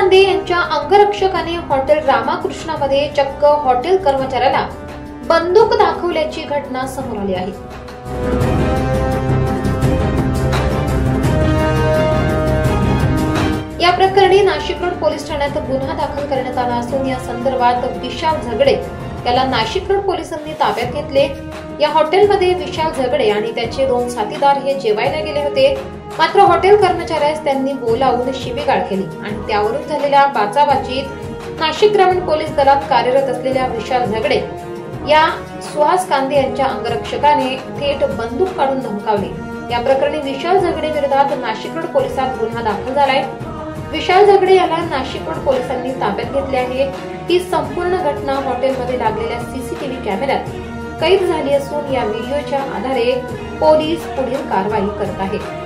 कांदे यांच्या अंगरक्षकाने हॉटेल रामाकृष्णामध्ये चक्क हॉटेल कर्मचाऱ्याला बंदूक दाखवल्याची घटना समोर आली आहे। या प्रकरणी नाशिक रोड पोलीस ठाण्यात गुन्हा दाखल करण्यात आला असून या संदर्भात विशाल झगडे याला नाशिक रोड पोलिसांनी ताब्यात घेतले। या हॉटेलमध्ये विशाल झगडे आणि त्याचे 2 साथीदार हे जेवायला गेले होते, मात्र हॉटेल कर्मचाऱ्यास त्यांनी बोलावून शिवीगाळ केली आणि त्यावरून झालेल्या बाचाबाचीत नाशिक ग्रामीण पोलीस दलात कार्यरत असलेल्या विशाल झगडे या सुहास कांदे यांच्या अंगरक्षकाने थेट बंदूक काढून धमकावले। या प्रकरणी विशाल झगडे विरोधात नाशिक रोड पोलिसात गुन्हा दाखल झालाय। विशाल झगडे याला नाशिक रोड पोलिसांनी ताब्यात घेतले आहे। ही संपूर्ण घटना हॉटेलमध्ये लागलेल्या सीसीटीव्ही कॅमेऱ्यात कैद झाली असून या व्हिडिओच्या आधारे पोलीस पुढील कारवाई करत आहेत।